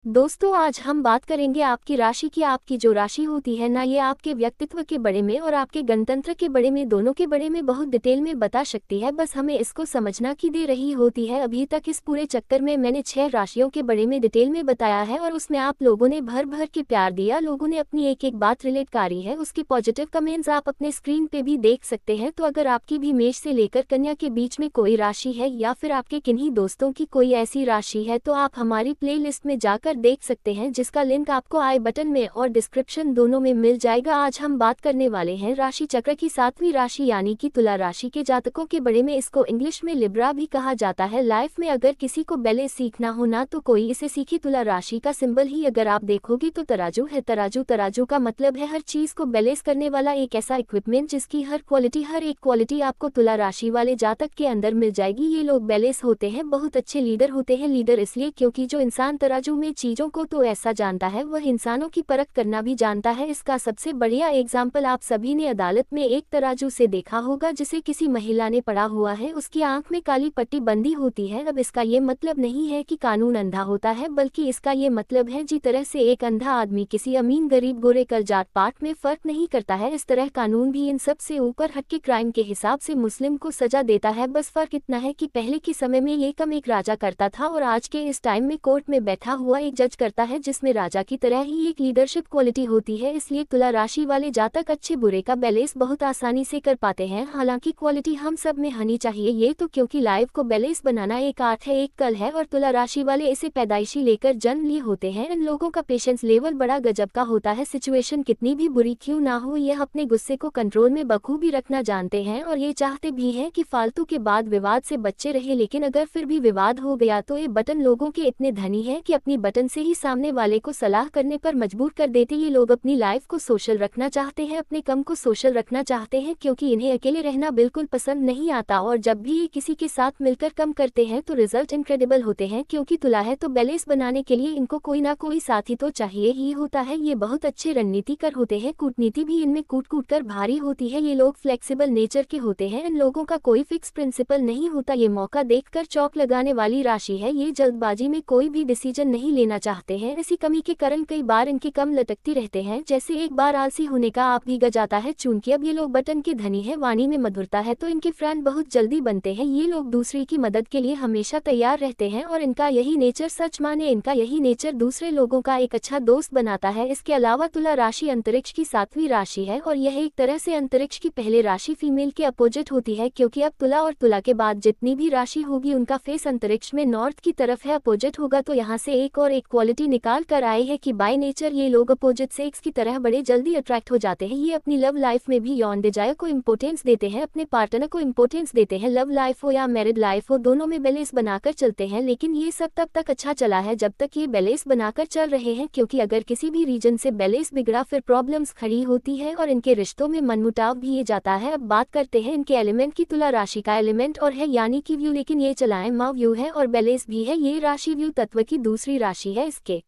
दोस्तों आज हम बात करेंगे आपकी राशि की। आपकी जो राशि होती है ना, ये आपके व्यक्तित्व के बारे में और आपके गणतंत्र के बारे में, दोनों के बारे में बहुत डिटेल में बता सकती है। बस हमें इसको समझना की दे रही होती है। अभी तक इस पूरे चक्कर में मैंने 6 राशियों के बारे में डिटेल में बताया है और उसमें आप लोगों ने भर भर के प्यार दिया। लोगों ने अपनी एक एक बात रिलेट करी है, उसके पॉजिटिव कमेंट्स आप अपने स्क्रीन पे भी देख सकते हैं। तो अगर आपकी भी मेष से लेकर कन्या के बीच में कोई राशि है या फिर आपके किन्हीं दोस्तों की कोई ऐसी राशि है, तो आप हमारी प्ले लिस्ट में जाकर देख सकते हैं, जिसका लिंक आपको आई बटन में और डिस्क्रिप्शन दोनों में मिल जाएगा। आज हम बात करने वाले हैं राशि चक्र की 7वीं राशि यानी कि तुला राशि के जातकों के बारे में। इसको इंग्लिश में लिब्रा भी कहा जाता है। लाइफ में अगर किसी को बैलेंस सीखना हो ना, तो कोई इसे सीखी। तुला राशि का सिंबल ही अगर आप देखोगे तो तराजू है। तराजू का मतलब है हर चीज को बैलेंस करने वाला एक ऐसा इक्विपमेंट जिसकी हर एक क्वालिटी आपको तुला राशि वाले जातक के अंदर मिल जाएगी। ये लोग बैलेंस होते हैं, बहुत अच्छे लीडर होते हैं। लीडर इसलिए क्योंकि जो इंसान तराजू में चीजों को तो ऐसा जानता है, वह इंसानों की परख करना भी जानता है। इसका सबसे बढ़िया एग्जाम्पल आप सभी ने अदालत में एक तराजू से देखा होगा, जिसे किसी महिला ने पड़ा हुआ है। उसकी आंख में काली पट्टी बंधी होती है। अब इसका ये मतलब नहीं है कि कानून अंधा होता है, बल्कि इसका ये मतलब है जिस तरह से एक अंधा आदमी किसी अमीन गरीब गोरे कर जात पात में फर्क नहीं करता है, इस तरह कानून भी इन सब से ऊपर हटके क्राइम के हिसाब से मुस्लिम को सजा देता है। बस फर्क इतना है कि पहले के समय में ये कम एक राजा करता था और आज के इस टाइम में कोर्ट में बैठा हुआ एक जज करता है, जिसमें राजा की तरह ही एक लीडरशिप क्वालिटी होती है। इसलिए तुला राशि वाले जातक अच्छे बुरे का बैलेंस बहुत आसानी से कर पाते हैं। हालांकि क्वालिटी हम सब में होनी चाहिए, ये तो क्योंकि लाइफ को बैलेंस बनाना एक आर्ट है, एक कल है, और तुला राशि वाले इसे पैदाइशी लेकर जन्म लिए होते हैं। इन लोगों का पेशेंस लेवल बड़ा गजब का होता है। सिचुएशन कितनी भी बुरी क्यों ना हो, यह अपने गुस्से को कंट्रोल में बखूबी रखना जानते हैं और ये चाहते भी हैं कि फालतू के बाद विवाद से बच्चे रहे। लेकिन अगर फिर भी विवाद हो गया तो ये बटन लोगों के इतने धनी हैं कि अपनी बटन से ही सामने वाले को सलाह करने पर मजबूर कर देते। ये लोग अपनी लाइफ को सोशल रखना चाहते हैं, अपने कम को सोशल रखना चाहते हैं, क्योंकि इन्हें अकेले रहना बिल्कुल पसंद नहीं आता। और जब भी ये किसी के साथ मिलकर कम करते हैं तो रिजल्ट इनक्रेडिबल होते हैं, क्योंकि तुला है तो बैलेंस बनाने के लिए इनको कोई ना कोई साथी तो चाहिए ही होता है। ये बहुत अच्छे रणनीतिकर होते हैं, कूटनीति भी इनमें कूट कूट कर भारी होती है। ये लोग फ्लेक्सिबल नेचर के होते हैं, इन लोगों का कोई फिक्स प्रिंसिपल नहीं होता। ये मौका देखकर चौक लगाने वाली राशि है। ये जल्दबाजी में कोई भी डिसीजन नहीं लेना चाहते हैं। इसी कमी के कारण कई बार इनके कम लटकती रहते हैं। जैसे एक बार आलसी होने का आप भीगा जाता है। चूंकि अब ये लोग बटन के धनी है, वाणी में मधुरता है, तो इनके फ्रेंड बहुत जल्दी बनते हैं। ये लोग दूसरे की मदद के लिए हमेशा तैयार रहते हैं और इनका यही नेचर, सच माने इनका यही नेचर दूसरे लोगों का एक अच्छा दोस्त बनाता है। इसके अलावा तुला राशि अंतरिक्ष की 7वीं राशि है और यह एक तरह से अंतरिक्ष की पहले राशि फीमेल के अपोजिट होती है, क्योंकि अब तुला और तुला के बाद जितनी भी राशि होगी उनका फेस अंतरिक्ष में नॉर्थ की तरफ है, अपोजिट होगा। तो यहाँ से एक और एक क्वालिटी निकाल कर आए हैं कि बाय नेचर ये लोग अपोजिट सेक्स की तरह बड़े जल्दी अट्रैक्ट हो जाते हैं। ये अपनी लव लाइफ में भी यौन डिजायर को इम्पोर्टेंस देते हैं, अपने पार्टनर को इम्पोर्टेंस देते हैं। लव लाइफ हो या मैरिड लाइफ हो, दोनों में बैलेंस बनाकर चलते हैं। लेकिन ये सब तब तक अच्छा चला है जब तक ये बैलेंस बनाकर चल रहे हैं, क्योंकि अगर किसी भी रीजन से बैलेंस बिगड़ा फिर प्रॉब्लम्स खड़ी होती है और इनके रिश्तों में मनमुटाव भी ये जाता है। अब बात करते हैं इनके एलिमेंट की। तुला राशि का एलिमेंट और है यानी कि व्यू, लेकिन ये चलाएं माँ व्यू है और बैलेंस भी है। ये राशि व्यू तत्व की दूसरी राशि है। इसके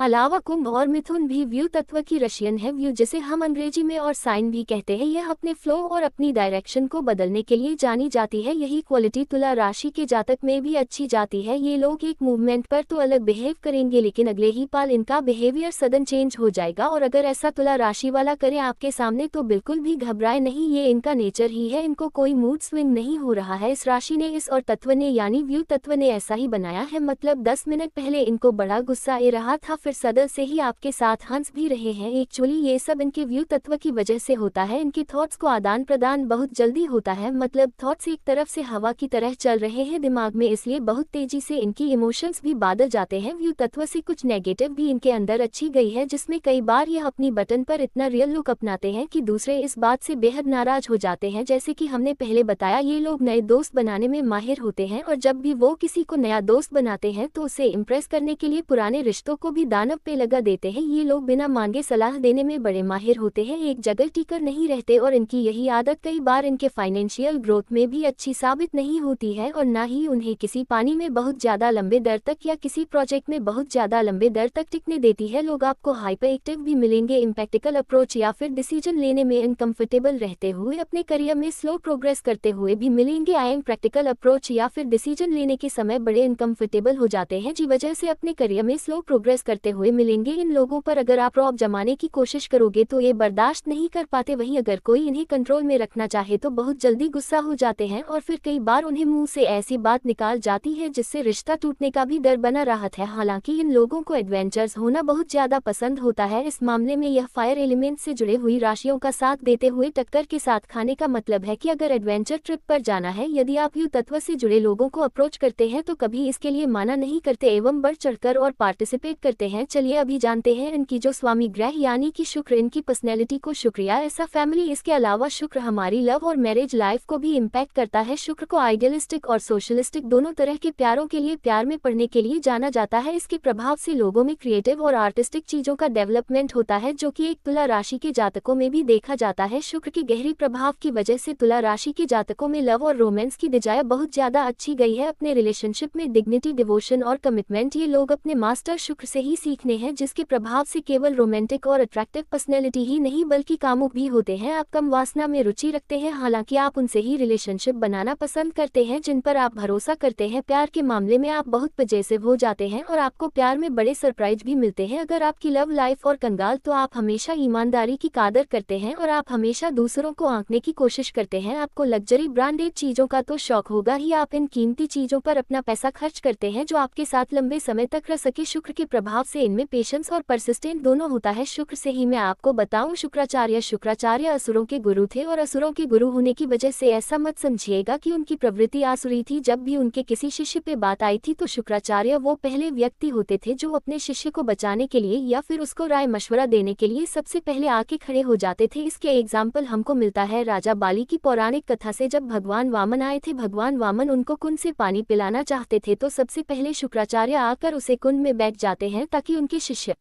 अलावा कुंभ और मिथुन भी व्यू तत्व की रशियन है। व्यू जिसे हम अंग्रेजी में और साइन भी कहते हैं, यह अपने फ्लो और अपनी डायरेक्शन को बदलने के लिए जानी जाती है। यही क्वालिटी तुला राशि के जातक में भी अच्छी जाती है। ये लोग एक मूवमेंट पर तो अलग बिहेव करेंगे, लेकिन अगले ही पाल इनका बिहेवियर सडन चेंज हो जाएगा। और अगर ऐसा तुला राशि वाला करे आपके सामने तो बिल्कुल भी घबराए नहीं, ये इनका नेचर ही है। इनको कोई मूड स्विंग नहीं हो रहा है। इस राशि ने, इस और तत्व ने यानी व्यू तत्व ने ऐसा ही बनाया है। मतलब 10 मिनट पहले इनको बड़ा गुस्सा आ रहा था, फिर सदल से ही आपके साथ हंस भी रहे हैं। एक्चुअली ये सब इनके व्यू तत्व की वजह से होता है। इनके थॉट्स को आदान प्रदान बहुत जल्दी होता है, मतलब थॉट्स एक तरफ से हवा की तरह चल रहे हैं दिमाग में, इसलिए बहुत तेजी से इनकी इमोशंस भी बादल जाते हैं। व्यू तत्व से कुछ नेगेटिव भी इनके अंदर अच्छी गई है, जिसमें कई बार यह अपनी बटन पर इतना रियल लुक अपनाते हैं कि दूसरे इस बात से बेहद नाराज हो जाते हैं। जैसे कि हमने पहले बताया, ये लोग नए दोस्त बनाने में माहिर होते हैं और जब भी वो किसी को नया दोस्त बनाते हैं तो उसे इम्प्रेस करने के लिए पुराने रिश्तों को भी दानव पे लगा देते हैं। ये लोग बिना मांगे सलाह देने में बड़े माहिर होते हैं, एक जगह टिकर नहीं रहते और इनकी यही आदत कई बार इनके फाइनेंशियल ग्रोथ में भी अच्छी साबित नहीं होती है और ना ही उन्हें किसी पानी में बहुत ज़्यादा लंबे दर तक या किसी प्रोजेक्ट में बहुत ज़्यादा लंबे दर तक टिकने देती है। लोग आपको हाइपर एक्टिव भी मिलेंगे, इम्प्रैक्टिकल अप्रोच या फिर डिसीजन लेने में अनकंफर्टेबल रहते हुए अपने करियर में स्लो प्रोग्रेस करते हुए भी मिलेंगे। प्रैक्टिकल अप्रोच या फिर डिसीजन लेने के समय बड़े अनकंफर्टेबल हो जाते हैं, जी वजह से अपने करियर में स्लो प्रोग्रेस करते हुए मिलेंगे। इन लोगों पर अगर आप रौब जमाने की कोशिश करोगे तो ये बर्दाश्त नहीं कर पाते, वहीं अगर कोई इन्हें कंट्रोल में रखना चाहे तो बहुत जल्दी गुस्सा हो जाते हैं और फिर कई बार उन्हें मुंह से ऐसी बात निकाल जाती है जिससे रिश्ता टूटने का भी डर बना रहता है। हालांकि इन लोगों को एडवेंचर्स होना बहुत ज्यादा पसंद होता है। इस मामले में यह फायर एलिमेंट से जुड़े हुई राशियों का साथ देते हुए टक्कर के साथ खाने का मतलब है कि अगर एडवेंचर ट्रिप पर जाना है, यदि आप यू तत्व से जुड़े लोगों को अप्रोच करते हैं तो कभी इसके लिए माना नहीं करते एवं बढ़ चढ़कर और पार्टिसिपेट करते हैं। चलिए अभी जानते हैं इनकी जो स्वामी ग्रह यानी कि शुक्र, इनकी पर्सनैलिटी को शुक्रिया ऐसा फैमिली। इसके अलावा शुक्र हमारी लव और मैरिज लाइफ को भी इम्पैक्ट करता है। शुक्र को आइडियलिस्टिक और सोशलिस्टिक दोनों तरह के प्यारों के लिए प्यार में पड़ने के लिए जाना जाता है। इसके प्रभाव से लोगों में क्रिएटिव और आर्टिस्टिक चीजों का डेवलपमेंट होता है, जो कि एक तुला राशि के जातकों में भी देखा जाता है। शुक्र के गहरी प्रभाव की वजह से तुला राशि के जातकों में लव और रोमांस की दिजाया बहुत ज्यादा अच्छी गई है। अपने रिलेशनशिप में डिग्निटी, डिवोशन और कमिटमेंट ये लोग अपने मास्टर शुक्र से ही सीखने हैं, जिसके प्रभाव से केवल रोमांटिक और अट्रैक्टिव पर्सनैलिटी ही नहीं बल्कि कामुक भी होते हैं। आप कम वासना में रुचि रखते हैं, हालांकि आप उनसे ही रिलेशनशिप बनाना पसंद करते हैं जिन पर आप भरोसा करते हैं। प्यार के मामले में आप बहुत पजेसिव हो जाते हैं और आपको प्यार में बड़े सरप्राइज भी मिलते हैं। अगर आपकी लव लाइफ और कंगाल तो आप हमेशा ईमानदारी की कदर करते हैं और आप हमेशा दूसरों को आंकने की कोशिश करते हैं। आपको लग्जरी ब्रांडेड चीजों का तो शौक होगा ही, आप इन कीमती चीजों पर अपना पैसा खर्च करते हैं जो आपके साथ लंबे समय तक रह सके। शुक्र के प्रभाव से इनमें पेशेंस और परसिस्टेंट दोनों होता है। शुक्र से ही मैं आपको बताऊं, शुक्राचार्य असुरों के गुरु थे और असुरों के गुरु होने की वजह से ऐसा मत समझिएगा कि उनकी प्रवृत्ति आसुरी थी। जब भी उनके किसी शिष्य पे बात आई थी तो शुक्राचार्य वो पहले व्यक्ति होते थे जो अपने शिष्य को बचाने के लिए या फिर उसको राय मशवरा देने के लिए सबसे पहले आके खड़े हो जाते थे। इसके एग्जाम्पल हमको मिलता है राजा बाली की पौराणिक कथा से। जब भगवान वामन आए थे, भगवान वामन उनको कुंड से पानी पिलाना चाहते थे तो सबसे पहले शुक्राचार्य आकर उसे कुंड में बैठ जाते हैं ताकि उनके शिष्य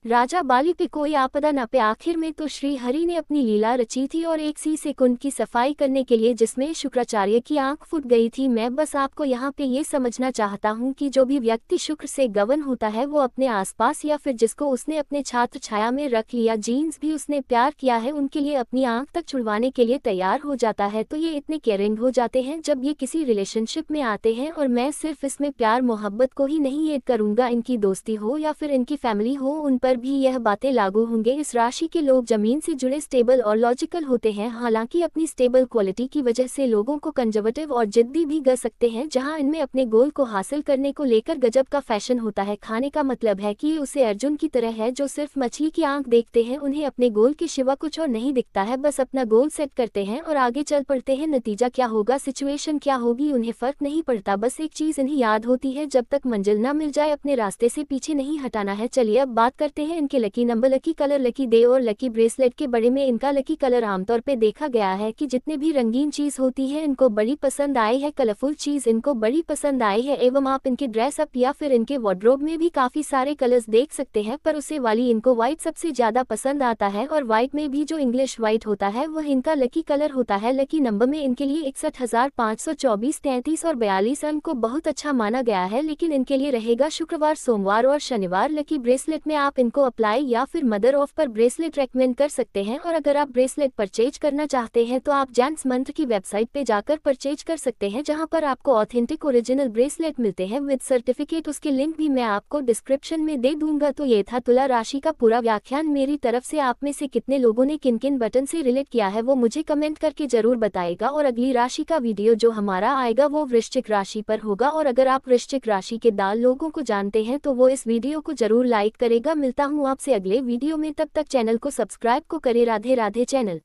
राजा बाली पे कोई आपदा न पे। आखिर में तो श्री हरि ने अपनी लीला रची थी और एक सी से कुंड की सफाई करने के लिए जिसमें शुक्राचार्य की आंख फूट गई थी। मैं बस आपको यहाँ पे ये समझना चाहता हूँ कि जो भी व्यक्ति शुक्र से गवन होता है वो अपने आसपास या फिर जिसको उसने अपने छात्र छाया में रख लिया, जीन्स भी उसने प्यार किया है, उनके लिए अपनी आंख तक छुड़वाने के लिए तैयार हो जाता है। तो ये इतने केयरिंग हो जाते हैं जब ये किसी रिलेशनशिप में आते हैं। और मैं सिर्फ इसमें प्यार मोहब्बत को ही नहीं ऐड करूंगा, इनकी दोस्ती हो या फिर इनकी फैमिली हो, उन पर भी यह बातें लागू होंगे। इस राशि के लोग जमीन से जुड़े स्टेबल और लॉजिकल होते हैं, हालांकि अपनी स्टेबल क्वालिटी की वजह से लोगों को कंजर्वेटिव और जिद्दी भी कर सकते हैं। जहां इनमें अपने गोल को हासिल करने को लेकर गजब का फैशन होता है। खाने का मतलब है कि उसे अर्जुन की तरह है जो सिर्फ मछली की आंख देखते हैं। उन्हें अपने गोल के सिवा कुछ और नहीं दिखता है, बस अपना गोल सेट करते हैं और आगे चल पड़ते हैं। नतीजा क्या होगा, सिचुएशन क्या होगी, उन्हें फर्क नहीं पड़ता। बस एक चीज इन्हें याद होती है, जब तक मंजिल ना मिल जाए अपने रास्ते से पीछे नहीं हटाना है। चलिए अब बात करते हैं इनके lucky number, lucky colour, lucky day और लकी ब्रेसलेट के बारे में। इनका लकी कलर आमतौर पे देखा गया है कि जितने भी रंगीन चीज होती है इनको बड़ी पसंद आई है, कलरफुल चीज इनको बड़ी पसंद आई है। एवं आप इनके ड्रेस अप या फिर इनके वार्डरोब में भी काफी सारे कलर्स देख सकते हैं, पर उसे वाली इनको व्हाइट सबसे ज्यादा पसंद आता है और व्हाइट में भी जो इंग्लिश व्हाइट होता है वह इनका लकी कलर होता है। लकी नंबर में इनके लिए 61,524, 33 और 42 अंक को बहुत अच्छा माना गया है, लेकिन इनके लिए रहेगा शुक्रवार, सोमवार और शनिवार। लकी ब्रेसलेट में आप इनको अप्लाई या फिर मदर ऑफ पर ब्रेसलेट रेकमेंड कर सकते हैं। और अगर आप ब्रेसलेट परचेज करना चाहते हैं तो आप जैंस मंत्र की वेबसाइट पे जाकर परचेज कर सकते हैं, जहां पर आपको ऑथेंटिक ओरिजिनल ब्रेसलेट मिलते हैं विद सर्टिफिकेट। उसके लिंक भी मैं आपको डिस्क्रिप्शन में दे दूंगा। तो ये था तुला राशि का पूरा व्याख्यान मेरी तरफ से। आप में से कितने लोगों ने किन किन बटन से रिलेट किया है वो मुझे कमेंट करके जरूर बताएगा। और अगली राशि का वीडियो जो हमारा आएगा वो वृश्चिक राशि पर होगा। और अगर आप वृश्चिक राशि के दाल लोगों को जानते हैं तो वो इस वीडियो को जरूर लाइक करेगा। मिलता हूँ आपसे अगले वीडियो में, तब तक चैनल को सब्सक्राइब को करे। राधे राधे चैनल।